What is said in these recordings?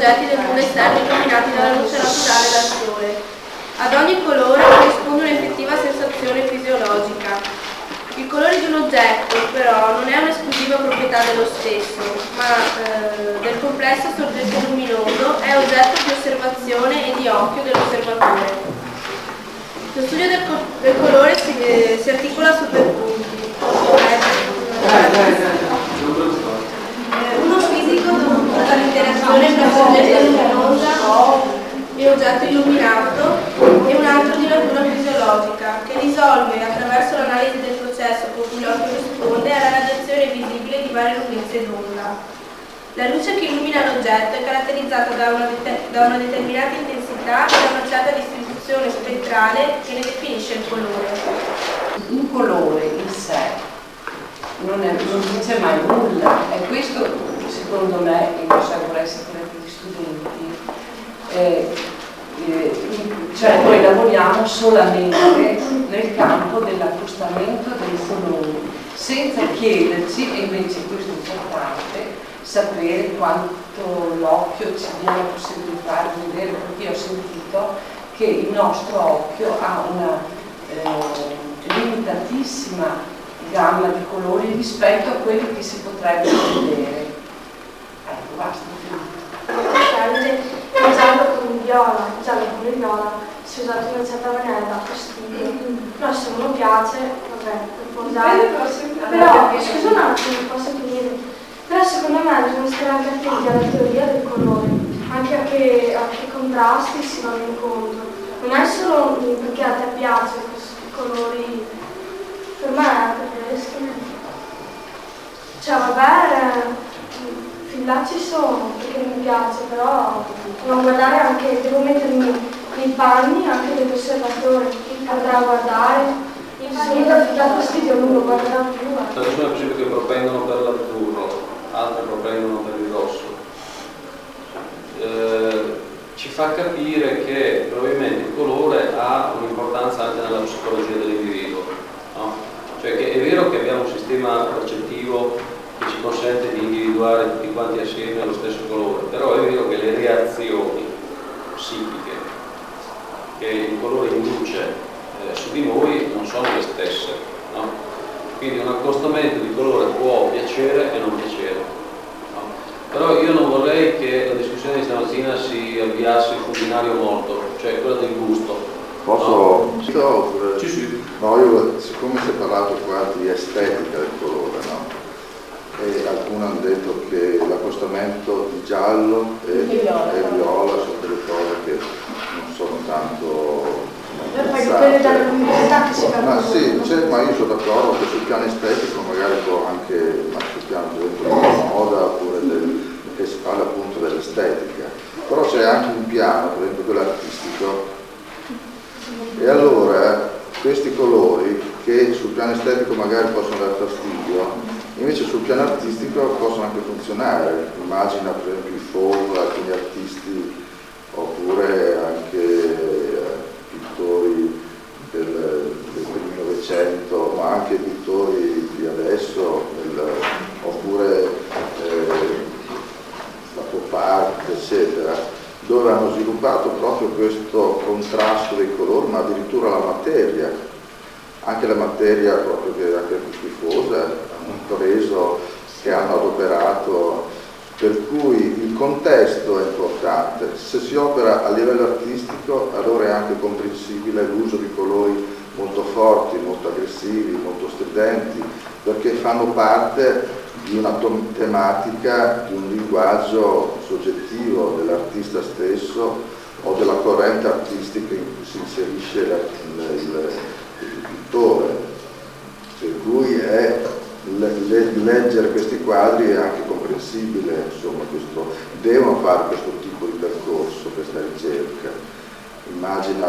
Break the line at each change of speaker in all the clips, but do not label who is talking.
oggetti del mondo esterno illuminati dalla luce naturale del sole. Ad ogni colore corrisponde un'effettiva sensazione fisiologica. Il colore di un oggetto, però, non è un'esclusiva proprietà dello stesso, ma del complesso sorgente luminoso, è oggetto di osservazione e di occhio dell'osservatore. Lo studio del colore si articola su due punti. Uno fisico dovuto all'interazione tra soggetto luminosa e oggetto illuminato e un altro di natura fisiologica che risolve attraverso l'analisi del processo con cui l'occhio risponde alla radiazione visibile di varie lunghezze d'onda. La luce che illumina l'oggetto è caratterizzata da una determinata intensità e da una certa distribuzione spettrale che ne definisce il colore.
Un colore in sé non dice mai nulla, e questo secondo me, e lo sa vorrei sapere per gli studenti, cioè noi lavoriamo solamente nel campo dell'accostamento dei colori, senza chiederci, e invece questo è importante, sapere quanto l'occhio ci dia la possibilità di vedere, perché io ho sentito che il nostro occhio ha una limitatissima gamma di colori rispetto a quelli che si potrebbero vedere. Ecco, basta.
Il giallo con il viola, se usato in una certa maniera dà fastidio. No, se uno piace, vabbè, può usare. Però, scusa un attimo, posso finire? Però secondo me bisogna stare anche attenti alla teoria del colore, anche a che contrasti si vanno incontro. Non è solo perché a te piace questi colori, per me preferisco. Cioè vabbè, fin là ci sono, perché mi piace, però devo guardare anche, devo mettermi nei panni anche dell'osservatore, andrà a guardare. Se mi dà fastidio non lo guarderà più.
Ci sono per esempio che propendono per l'azzurro, altre propendono per il rosso. Ci fa capire che probabilmente il colore ha un'importanza anche nella psicologia dell'individuo, no? Cioè che è vero che abbiamo un sistema percettivo che ci consente di individuare tutti quanti assieme allo stesso colore, però è vero che le reazioni psichiche che il colore induce su di noi non sono le stesse, no? Quindi un accostamento di colore può piacere e non piacere, no? Però io non vorrei che la discussione di stamattina si avviasse su un binario morto, cioè quella del gusto.
Posso?
No? Sì.
No, io siccome si è parlato qua di estetica del colore, no? E alcuni hanno detto che l'accostamento di giallo e viola sono delle cose che non sono tanto ma sì, ma io sono d'accordo che sul piano estetico magari può anche, ma sul piano della moda oppure che si parla appunto dell'estetica, però c'è anche un piano, per esempio quello artistico, e allora questi colori che sul piano estetico magari possono dare fastidio, invece sul piano artistico possono anche funzionare. Immagina per esempio i fauve, alcuni artisti, oppure anche pittori del primo Novecento, ma anche pittori di adesso, oppure la pop art, eccetera, dove hanno sviluppato proprio questo contrasto dei colori, ma addirittura la materia, anche la materia proprio che era anche più schifosa, hanno preso, che hanno adoperato, per cui il contesto è importante. Se si opera a livello artistico, allora è anche comprensibile l'uso di colori molto forti, molto aggressivi, molto stridenti, perché fanno parte di una tematica, di un linguaggio soggettivo dell'artista stesso o della corrente artistica in cui si inserisce il pittore. Per cui leggere questi quadri è anche comprensibile, insomma, devono fare questo tipo di percorso, questa ricerca. Immagina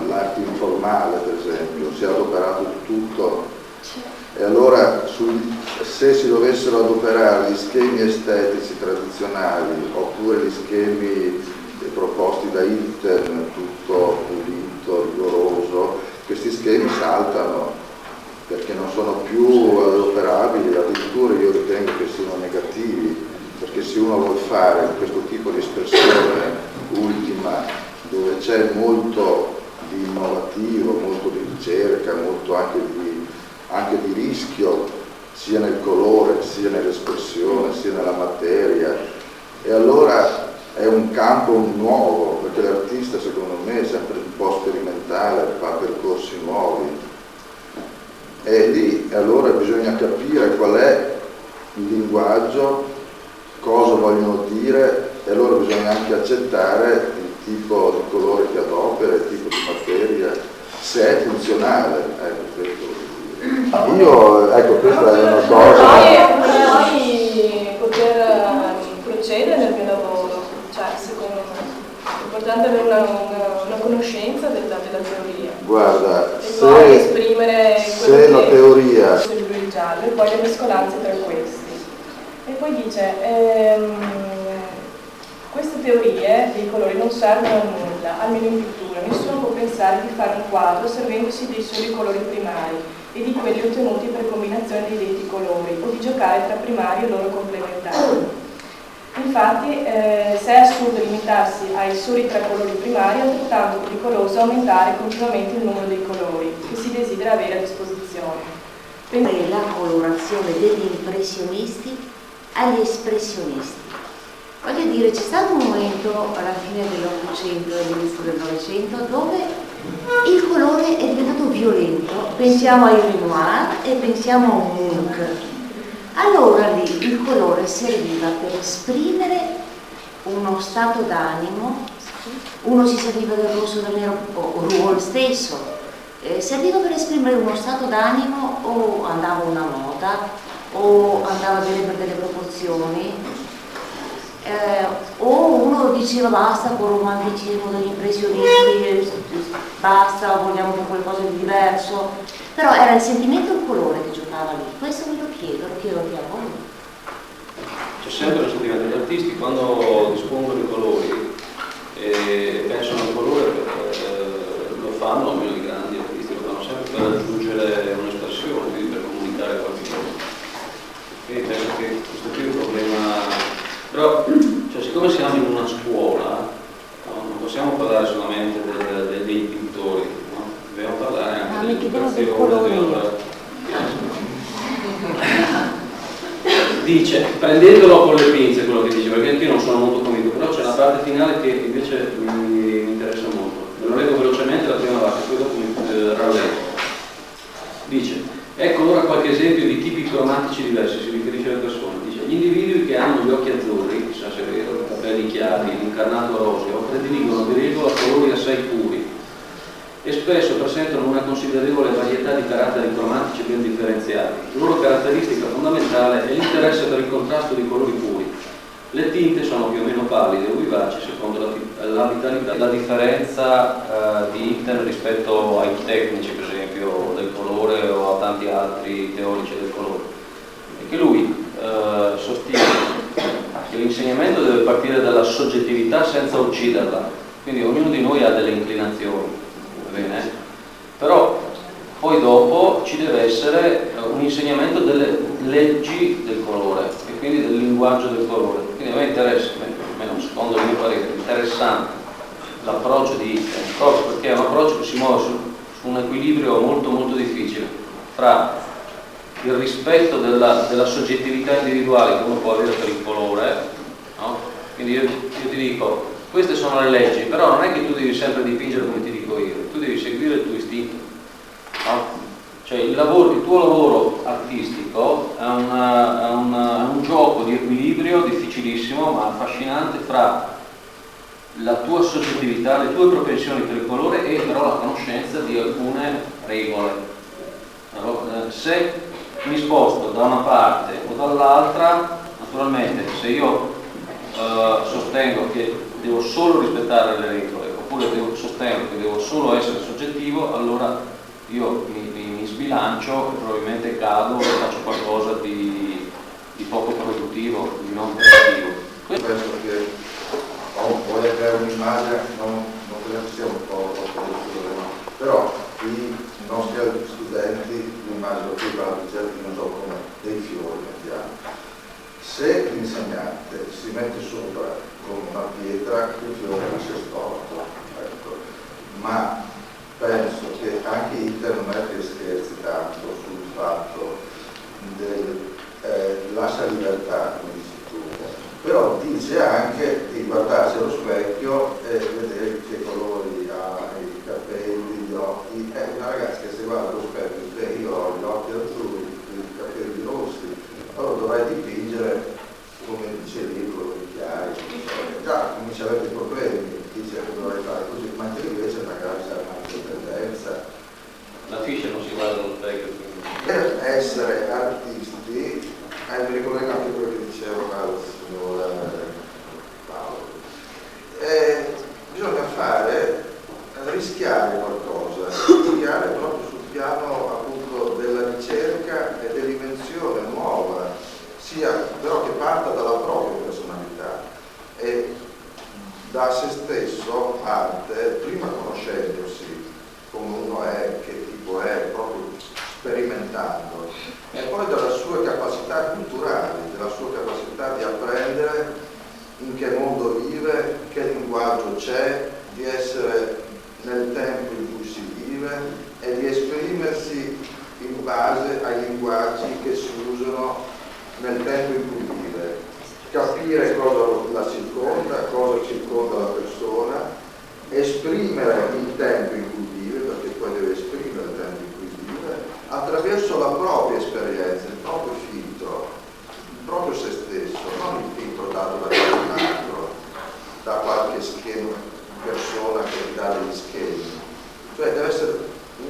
l'arte informale, per esempio, si è adoperato tutto, e allora se si dovessero adoperare gli schemi estetici tradizionali oppure gli schemi proposti da Hilton, tutto pulito, rigoroso, questi schemi saltano perché non sono più adoperabili, addirittura io ritengo che siano negativi, perché se uno vuole fare questo tipo di espressione ultima, dove c'è molto di innovativo, molto di ricerca, molto anche di rischio, sia nel colore, sia nell'espressione, sia nella materia, e allora è un campo nuovo, perché l'artista secondo me è sempre un po' sperimentale, fa percorsi nuovi, e lì allora bisogna capire qual è il linguaggio, cosa vogliono dire, e allora bisogna anche accettare il tipo di colore che adopera, il tipo di materia, se è funzionale. Ecco, questa è una cosa.
Poi poter procedere nel mio lavoro, cioè secondo me è importante avere una conoscenza della teoria.
Guarda,
e poi esprimere
se la teoria
il giallo e poi le mescolanze tra questi. E poi dice queste teorie dei colori non servono a nulla, almeno in pittura. Nessuno può pensare di fare un quadro servendosi dei soli colori primari e di quelli ottenuti per combinazione dei detti colori, o di giocare tra primari e loro complementari. Infatti, se è assurdo limitarsi ai soli 3 colori primari, è altrettanto pericoloso aumentare continuamente il numero dei colori che si desidera avere a disposizione.
È la colorazione degli impressionisti agli espressionisti. Voglio dire, c'è stato un momento alla fine dell'Ottocento e all'inizio del Novecento dove il colore è diventato violento. Pensiamo ai Renoir e pensiamo a un Munch. Allora lì il colore serviva per esprimere uno stato d'animo, uno si serviva del rosso, del nero, o Rouault stesso, serviva per esprimere uno stato d'animo, o andava una moda, o andava bene per delle proporzioni, o uno diceva basta con il romanticismo degli impressionisti, basta, vogliamo fare qualcosa di diverso, però era il sentimento e il colore che giocava lì. Questo me lo chiedo anche a voi.
C'è sempre il sentimento. Gli artisti quando dispongono i colori e pensano al colore, lo fanno, almeno i grandi artisti lo fanno sempre per raggiungere un'espressione, quindi per comunicare qualcosa. Quindi penso che questo qui è un problema. Però, cioè, siccome siamo in una scuola, no, non possiamo parlare solamente dei pittori, no? Dobbiamo parlare anche dell'educazione. Dice, prendendolo con le pinze quello che dice, perché anche io non sono molto convinto, però c'è una parte finale che invece mi interessa molto. Ve lo leggo velocemente la prima parte, poi dopo mi rallegro. Dice, ecco ora qualche esempio di tipi cromatici diversi, si riferisce alle persone. Gli individui che hanno gli occhi azzurri, San Severo, i capelli chiari, l'incarnato roseo, prediligono di regola colori assai puri e spesso presentano una considerevole varietà di caratteri cromatici ben differenziati. La loro caratteristica fondamentale è l'interesse per il contrasto di colori puri. Le tinte sono più o meno pallide o vivaci secondo la vitalità. La differenza di Hinton rispetto ai tecnici, per esempio, del colore o a tanti altri teorici del colore, è che lui sostiene che l'insegnamento deve partire dalla soggettività senza ucciderla, quindi ognuno di noi ha delle inclinazioni, va bene? Però poi dopo ci deve essere un insegnamento delle leggi del colore e quindi del linguaggio del colore. Quindi a me interessa, almeno secondo il mio parere, interessante l'approccio di Hinton, proprio perché è un approccio che si muove su un equilibrio molto molto difficile fra il rispetto della soggettività individuale che uno può avere per il colore, no? Quindi io ti dico, queste sono le leggi, però non è che tu devi sempre dipingere come ti dico io, tu devi seguire il tuo istinto, no? Cioè il tuo lavoro artistico è un gioco di equilibrio difficilissimo ma affascinante fra la tua soggettività, le tue propensioni per il colore e però la conoscenza di alcune regole. Allora, se mi sposto da una parte o dall'altra, naturalmente se io sostengo che devo solo rispettare le regole oppure sostengo che devo solo essere soggettivo, allora io mi sbilancio e probabilmente cado e faccio qualcosa di poco produttivo, di non creativo.
Penso che vuole creare un'immagine, non credo sia un po' però i nostri studenti l'immagine che va a non so come dei fiori mettiamo. Se l'insegnante si mette solo sopra come una pietra chiude a sé storto, ecco. Ma penso che anche Hitler non è che scherzi tanto sul fatto lascia libertà, come dici tu, però dice anche di guardarsi allo specchio e vedere che colori ha i capelli, gli occhi. È una ragazza che si guarda allo specchio e io ho gli occhi azzurri, i capelli rossi, allora dovrai dipingere come dice il libro, chiari, già comincia a avere dei problemi, dice che dovrei fare così, ma che invece magari sarà una tendenza.
La Fischer non si guarda allo specchio.
Per essere artisti, mi ricollego anche quello che diceva il signor Paolo, bisogna rischiare qualcosa, rischiare proprio sul piano appunto della ricerca e dell'invenzione nuova, sia però che parta dalla propria personalità e da se stesso parte, prima conoscendosi come uno è, che tipo è, proprio sperimentando, e poi dalla sua capacità culturali, della sua capacità di apprendere in che mondo vive, che linguaggio c'è, di essere nel tempo in cui si vive e di esprimersi in base ai linguaggi che si usano nel tempo in cui vive, capire cosa la circonda, cosa circonda la persona, esprimere il tempo in cui vive, perché poi deve esprimere il tempo in cui vive, attraverso la propria esperienza, il proprio filtro, proprio se stesso, non il filtro dato da qualcun altro, da qualche schema, persona che ti dà degli schemi. Cioè deve essere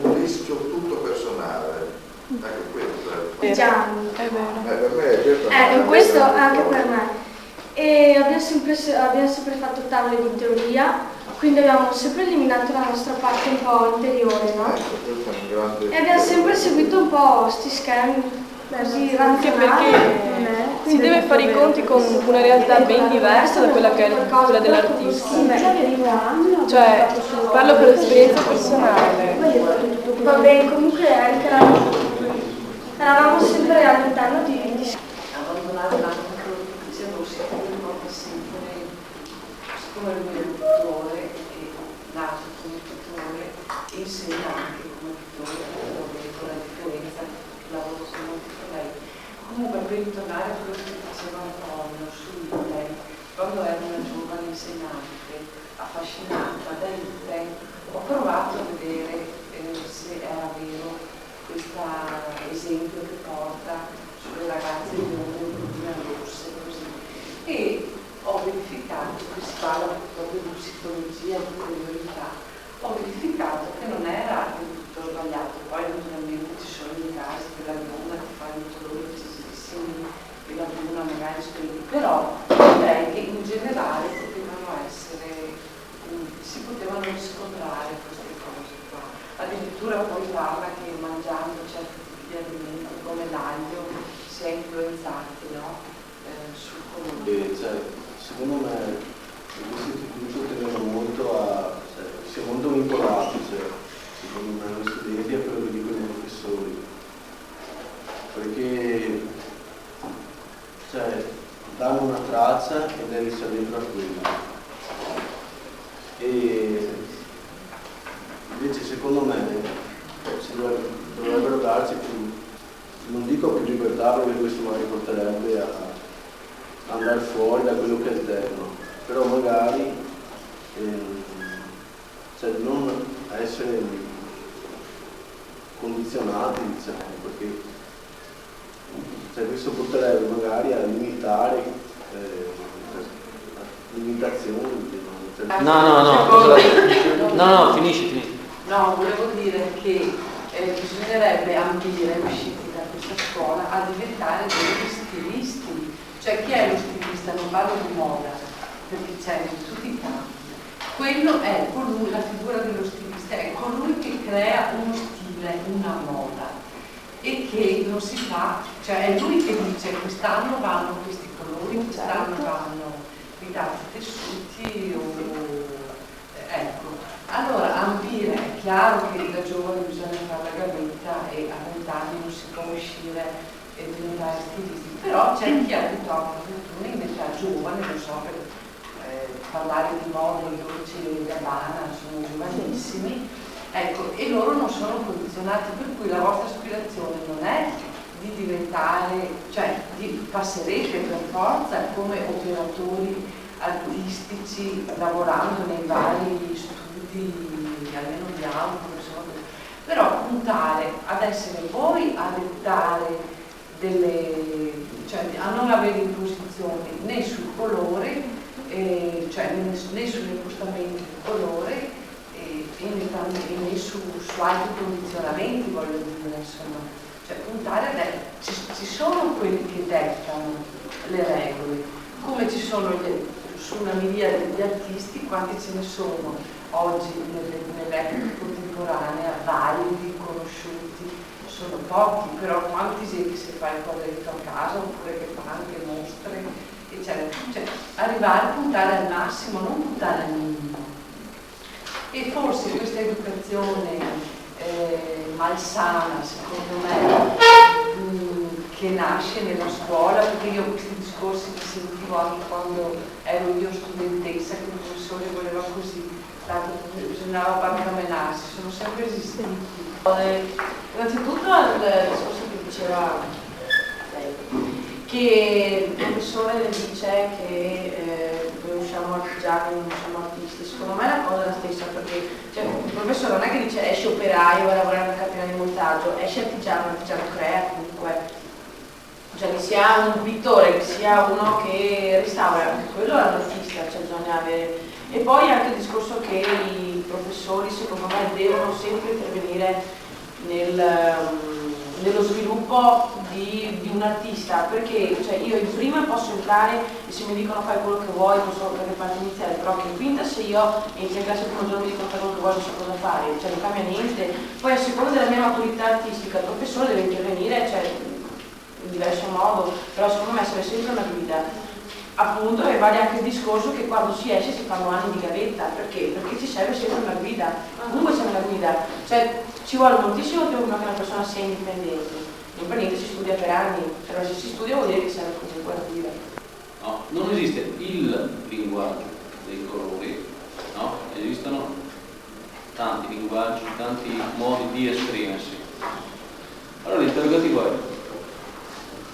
un rischio tutto personale. Ecco, questo è.
Gianni.
È vero.
Per me
Questo anche per me. E abbiamo sempre fatto tavole di teoria, quindi abbiamo sempre eliminato la nostra parte un po' interiore, no? E abbiamo sempre seguito un po' sti schemi così
Anche
razionali.
perché si deve fare i conti con una realtà ben diversa da quella che è quella dell'artista. Cioè, parlo per esperienza personale.
Va bene, comunque anche eravamo sempre all'interno di
Abbandonare l'ambito, dicevo, si può sempre, siccome lui è un pittore e nato come pittore, insegna anche come pittore, con la differenza, lavoro con molti colleghi. Comunque, per ritornare a quello che diceva Antonio sui lei, quando ero una giovane insegnante affascinata da Ite, ho provato a vedere se era vero questo esempio che porta sulle ragazze bionde e brune rosse, così. E ho verificato che si parla proprio di psicologia e di interiorità. Ho verificato che non era del tutto sbagliato. Poi naturalmente ci sono i casi della bionda che fa i dolori precisissimi e la bruna magari spegni, però direi che in generale si potevano riscontrare queste cose qua. Addirittura poi parla che mangiando certi tipi di alimenti come l'aglio si è influenzati, no? Sul colore.
Secondo me questo istituto teneva molto sia molto vincolato, secondo me, agli studenti e a quello che dicono i professori, perché danno una traccia e devi essere dentro a quello. E invece secondo me dovrebbero darci più, non dico più libertà, perché questo magari porterebbe a andare fuori da quello che è esterno, però magari non essere condizionati, perché questo porterebbe magari a limitare limitazioni.
No, finisci.
No, volevo dire che bisognerebbe ambire, usciti da questa scuola, a diventare degli stilisti. Cioè, chi è lo stilista? Non parlo di moda, perché c'è in tutti i campi. Quello è colui, la figura dello stilista è colui che crea uno stile, una moda, e che non si fa, cioè è lui che dice quest'anno vanno questi colori, quest'anno vanno i dati tessuti ecco. Allora ambire, è chiaro che da giovane bisogna fare la gavetta e a 20 anni non si può uscire e diventare stilisti, però c'è chi ha 18, 21 in età giovane, non so, perché parlare di moda, i Dolce e Gabbana sono giovanissimi, ecco, e loro non sono condizionati, per cui la vostra aspirazione non è di diventare, cioè passerete per forza come operatori artistici lavorando nei vari studi, almeno di auto, insomma, però puntare ad essere voi a dettare cioè a non avere imposizioni né sul colore, cioè né sugli impostamenti di colore né su altri condizionamenti, voglio dire, insomma. Cioè puntare ci sono quelli che dettano le regole, come ci sono su una miriade di artisti, quanti ce ne sono oggi nell'epoca contemporanea, validi, conosciuti, sono pochi, però quanti che si fa il quadretto a casa oppure che fa anche mostre, eccetera. Cioè arrivare a puntare al massimo, non puntare al minimo. E forse questa educazione malsana, secondo me, che nasce nella scuola, perché io questi discorsi li sentivo anche quando ero io studentessa, che il professore voleva così, tanto bisognava barcamenarsi, sono sempre esistiti.
Innanzitutto al discorso che diceva lei, che il professore le dice che noi usciamo artigiani, non siamo artisti, secondo me la cosa è la stessa, perché cioè, il professore non è che dice esce operaio, va a lavorare nella catena di montaggio, esce artigiano crea comunque, cioè che sia un pittore, che sia uno che restaura, quello è un artista, cioè bisogna avere. E poi anche il discorso che i professori secondo me devono sempre intervenire nello sviluppo di un artista, perché cioè, io in prima posso entrare e se mi dicono fai quello che vuoi, non so da che parte iniziare, però che in quinta se io entro in classe il primo giorno mi dicono fai quello che vuoi, non so cosa fare, cioè non cambia niente. Poi a seconda della mia maturità artistica il professore deve intervenire, cioè, in diverso modo, però secondo me serve sempre una guida. Appunto, e vale anche il discorso che quando si esce si fanno anni di gavetta, perché? Perché ci serve sempre una guida, comunque c'è una guida, cioè ci vuole moltissimo tempo prima che una persona sia indipendente, indipendente si studia per anni, però se si studia vuol dire che serve comunque la guida.
No, non esiste il linguaggio dei colori, no? Esistono tanti linguaggi, tanti modi di esprimersi. Allora l'interrogativo è: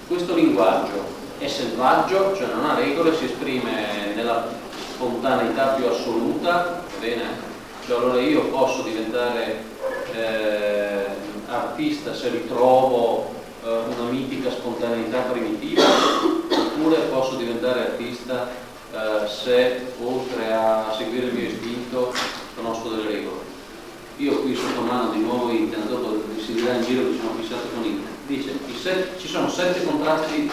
questo linguaggio è selvaggio, cioè non ha regole, si esprime nella spontaneità più assoluta, va bene? Cioè allora io posso diventare artista se ritrovo una mitica spontaneità primitiva, oppure posso diventare artista se oltre a seguire il mio istinto conosco delle regole. Io qui sotto mano di nuovo internet, dopo si dirà in giro che sono fissato con internet. Dice, ci sono 7 contrasti nei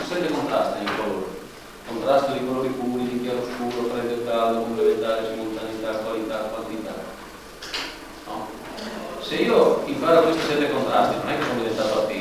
colori. Contrasto di colori puri, di chiaro scuro, freddo e caldo, complementare, simultaneità, qualità, quantità. No? Se io imparo questi 7 contrasti, non è che sono diventato artista.